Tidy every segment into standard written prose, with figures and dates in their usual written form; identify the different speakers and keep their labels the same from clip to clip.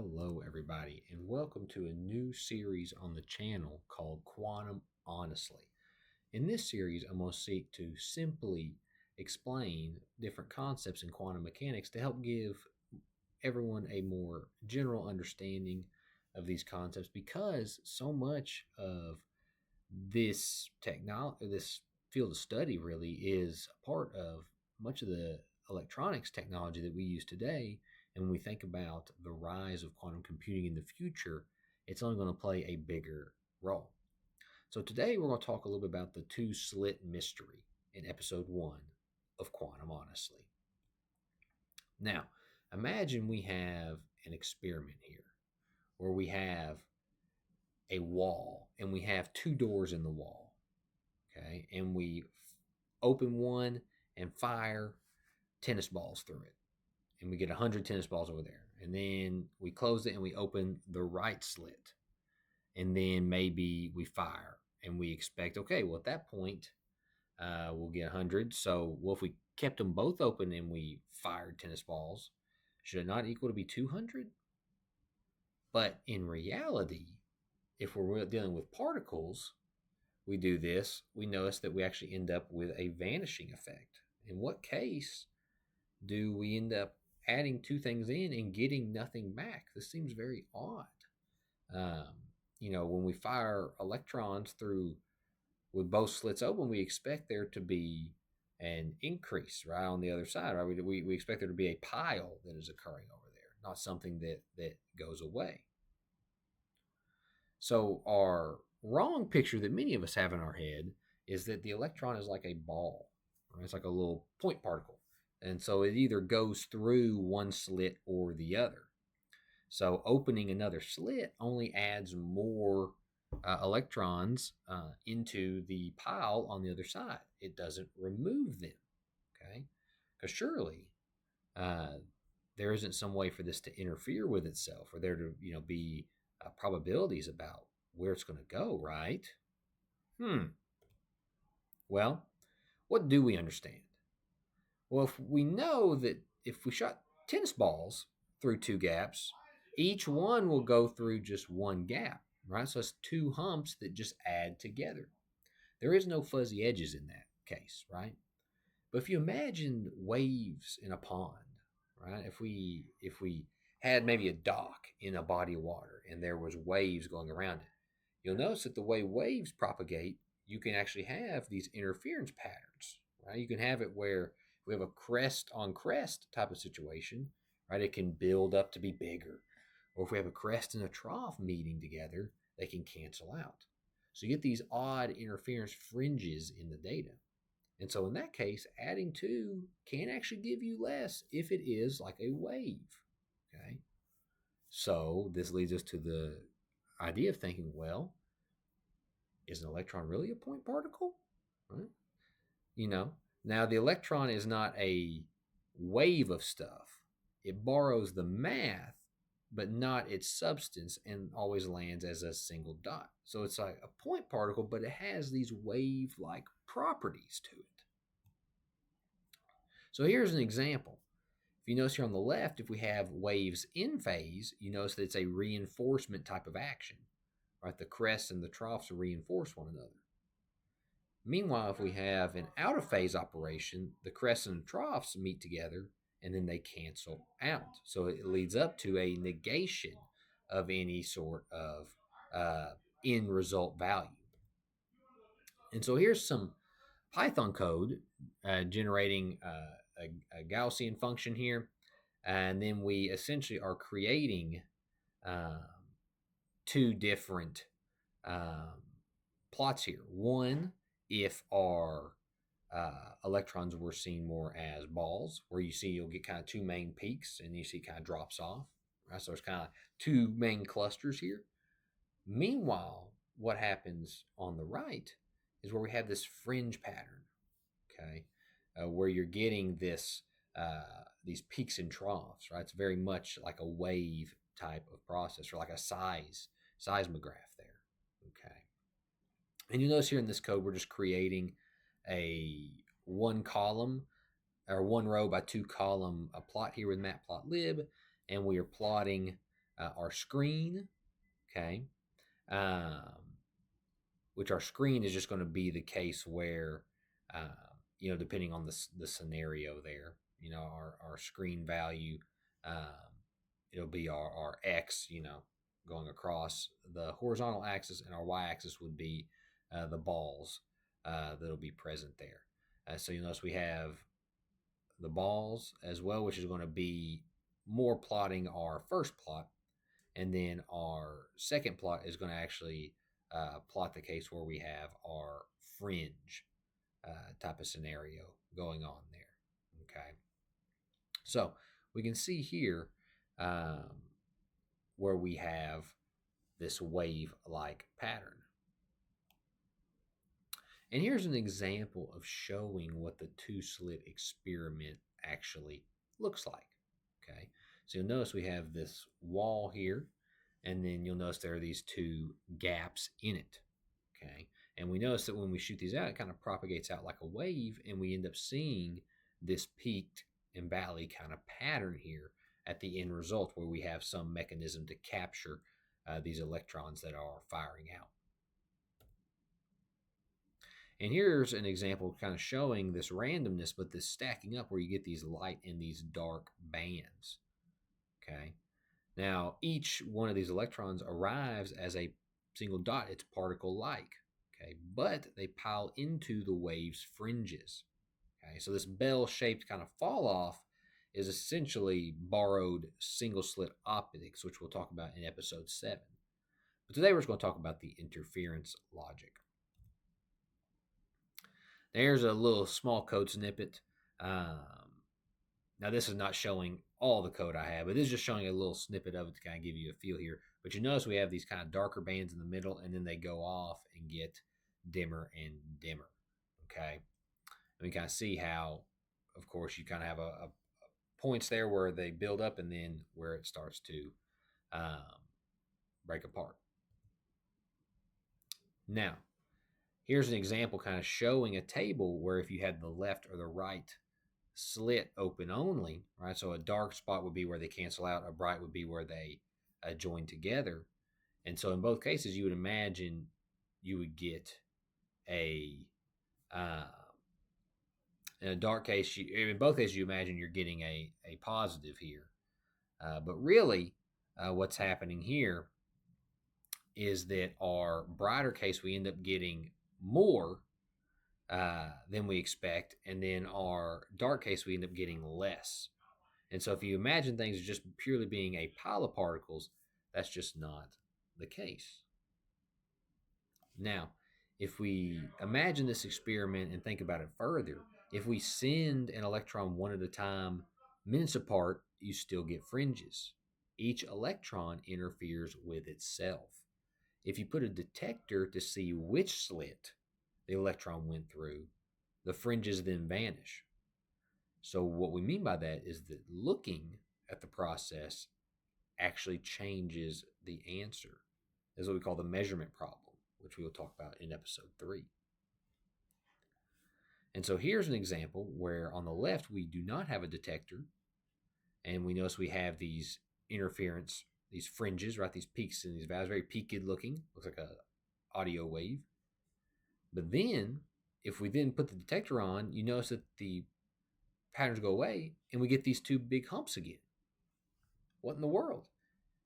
Speaker 1: Hello, everybody, and welcome to a new series on the channel called Quantum Honestly. In this series, I'm going to seek to simply explain different concepts in quantum mechanics to help give everyone a more general understanding of these concepts because so much of this technology, this field of study really is a part of much of the electronics technology that we use today. And when we think about the rise of quantum computing in the future, it's only going to play a bigger role. So today we're going to talk a little bit about the two-slit mystery in episode 1 of Quantum Honestly. Now, imagine we have an experiment here where we have a wall and we have two doors in the wall. Okay, and we open one and fire tennis balls through it, and we get 100 tennis balls over there. And then we close it and we open the right slit, and then maybe we fire and we expect, okay, well, at that point, we'll get 100. So, well, if we kept them both open and we fired tennis balls, should it not equal to be 200? But in reality, if we're dealing with particles, we do this, we notice that we actually end up with a vanishing effect. In what case do we end up adding two things in and getting nothing back? This seems very odd. When we fire electrons through with both slits open, we expect there to be an increase right on the other side. Right? We expect there to be a pile that is occurring over there, not something that goes away. So our wrong picture that many of us have in our head is that the electron is like a ball. Right? It's like a little point particle. And so it either goes through one slit or the other. So opening another slit only adds more electrons into the pile on the other side. It doesn't remove them, okay? Because surely there isn't some way for this to interfere with itself, or there to be probabilities about where it's going to go, right? Well, what do we understand? Well, if we know that if we shot tennis balls through two gaps, each one will go through just one gap, right? So it's two humps that just add together. There is no fuzzy edges in that case, right? But if you imagine waves in a pond, right? If we had maybe a dock in a body of water and there was waves going around it, you'll notice that the way waves propagate, you can actually have these interference patterns, right? You can have it where we have a crest on crest type of situation, right? It can build up to be bigger. Or if we have a crest and a trough meeting together, they can cancel out. So you get these odd interference fringes in the data. And so in that case, adding two can actually give you less if it is like a wave. Okay. So this leads us to the idea of thinking, well, is an electron really a point particle? Right? Now the electron is not a wave of stuff. It borrows the math, but not its substance, and always lands as a single dot. So it's like a point particle, but it has these wave-like properties to it. So here's an example. If you notice here on the left, if we have waves in phase, you notice that it's a reinforcement type of action, right? The crests and the troughs reinforce one another. Meanwhile, if we have an out of phase operation, the crests and troughs meet together and then they cancel out. So it leads up to a negation of any sort of end result value. And so here's some Python code generating a Gaussian function here. And then we essentially are creating two different plots here. One, if our electrons were seen more as balls, where you'll get kind of two main peaks and you see it kind of drops off. Right? So there's kind of two main clusters here. Meanwhile, what happens on the right is where we have this fringe pattern, okay, where you're getting these peaks and troughs, right? It's very much like a wave type of process, or like a seismograph there, okay. And you notice here in this code, we're just creating a one column or one row by two column plot here with matplotlib, and we are plotting our screen, okay, um, which our screen is just going to be the case where, uh, depending on the scenario there, our screen value, um, it'll be our X, going across the horizontal axis, and our Y axis would be the balls that'll be present there. So you'll notice we have the balls as well, which is going to be more plotting our first plot. And then our second plot is going to actually plot the case where we have our fringe type of scenario going on there. Okay. So we can see here where we have this wave-like pattern. And here's an example of showing what the two-slit experiment actually looks like. Okay, so you'll notice we have this wall here, and then you'll notice there are these two gaps in it. Okay, and we notice that when we shoot these out, it kind of propagates out like a wave, and we end up seeing this peaked and valley kind of pattern here at the end result, where we have some mechanism to capture these electrons that are firing out. And here's an example kind of showing this randomness, but this stacking up where you get these light and these dark bands. Okay. Now, each one of these electrons arrives as a single dot. It's particle-like. Okay. But they pile into the wave's fringes. Okay. So this bell-shaped kind of fall-off is essentially borrowed single-slit optics, which we'll talk about in episode 7. But today we're just going to talk about the interference logic. There's a little small code snippet. Now, this is not showing all the code I have, but this is just showing a little snippet of it to kind of give you a feel here. But you notice we have these kind of darker bands in the middle, and then they go off and get dimmer and dimmer. Okay. And we kind of see how, of course, you kind of have a points there where they build up and then where it starts to break apart. Now, here's an example kind of showing a table where if you had the left or the right slit open only, right? So a dark spot would be where they cancel out, a bright would be where they join together. And so in both cases, you would imagine you would get in a dark case, in both cases, you imagine you're getting a positive here. But really, what's happening here is that our brighter case, we end up getting more than we expect, and then our dark case, we end up getting less. And so if you imagine things as just purely being a pile of particles, that's just not the case. Now, if we imagine this experiment and think about it further, if we send an electron one at a time, minutes apart, you still get fringes. Each electron interferes with itself. If you put a detector to see which slit the electron went through, the fringes then vanish. So what we mean by that is that looking at the process actually changes the answer. This is what we call the measurement problem, which we will talk about in episode 3. And so here's an example where on the left we do not have a detector, and we notice we have these interference, these fringes, right? These peaks and these valleys, very peaked looking, looks like a audio wave. But then, if we then put the detector on, you notice that the patterns go away, and we get these two big humps again. What in the world?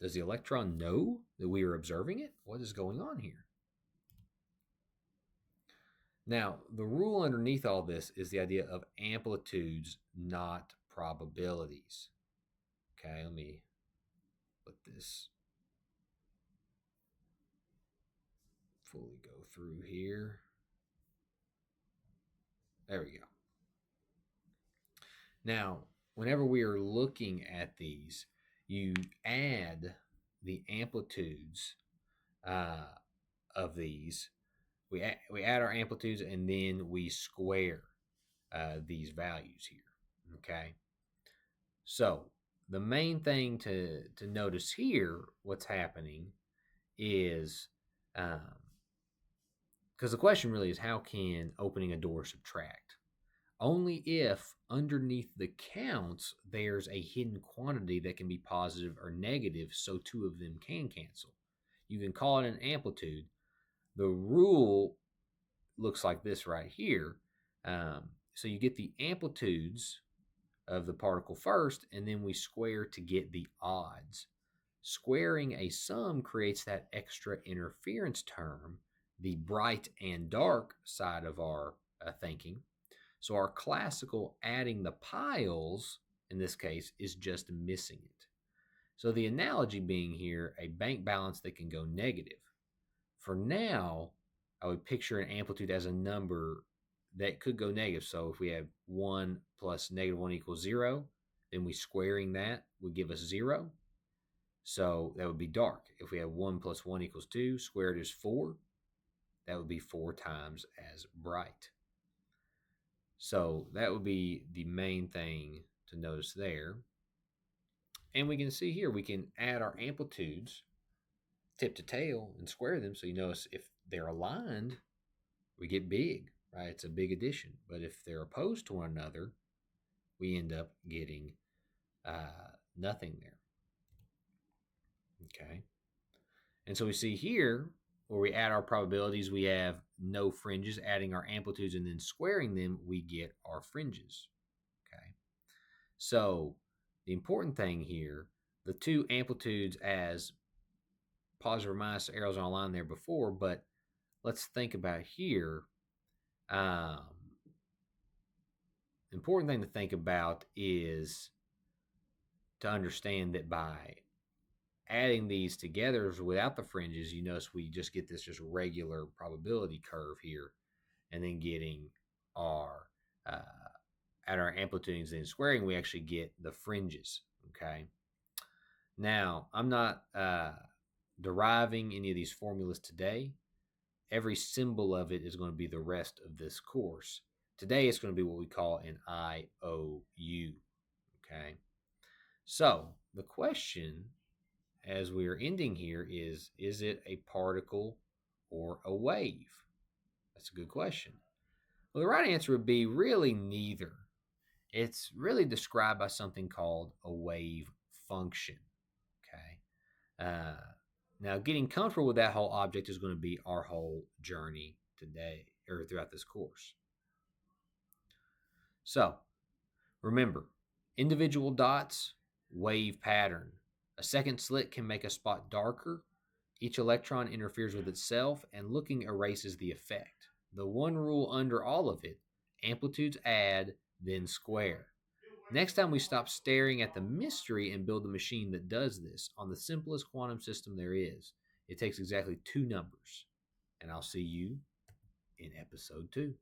Speaker 1: Does the electron know that we are observing it? What is going on here? Now, the rule underneath all this is the idea of amplitudes, not probabilities. Okay, let me let this fully go through here. There we go. Now, whenever we are looking at these, you add the amplitudes of these. We add our amplitudes, and then we square these values here. Okay. So the main thing to notice here, what's happening is, because the question really is, how can opening a door subtract? Only if underneath the counts, there's a hidden quantity that can be positive or negative, so two of them can cancel. You can call it an amplitude. The rule looks like this right here. So you get the amplitudes of the particle first, and then we square to get the odds. Squaring a sum creates that extra interference term, the bright and dark side of our thinking. So our classical adding the piles, in this case, is just missing it. So the analogy being here, a bank balance that can go negative. For now, I would picture an amplitude as a number that could go negative. So if we have 1 plus -1 equals 0, then we squaring that would give us 0. So that would be dark. If we have 1 plus 1 equals 2, squared is 4. That would be 4 times as bright. So that would be the main thing to notice there. And we can see here, we can add our amplitudes tip to tail and square them. So you notice if they're aligned, we get big, right? It's a big addition. But if they're opposed to one another, we end up getting nothing there. Okay. And so we see here, where we add our probabilities, we have no fringes. Adding our amplitudes and then squaring them, we get our fringes. Okay. So the important thing here, the two amplitudes as positive or minus arrows on a line there before, but let's think about here. Important thing to think about is to understand that by adding these together without the fringes, you notice we just get this just regular probability curve here, and then getting our at our amplitudes and squaring, we actually get the fringes. Okay. Now, I'm not deriving any of these formulas today. Every symbol of it is going to be the rest of this course. Today, it's going to be what we call an IOU. Okay. So the question as we are ending here is it a particle or a wave? That's a good question. Well, the right answer would be really neither. It's really described by something called a wave function. Okay. Now, getting comfortable with that whole object is going to be our whole journey today or throughout this course. So, remember, individual dots, wave pattern. A second slit can make a spot darker. Each electron interferes with itself, and looking erases the effect. The one rule under all of it, amplitudes add, then square. Next time we stop staring at the mystery and build the machine that does this on the simplest quantum system there is. It takes exactly 2 numbers. And I'll see you in episode 2.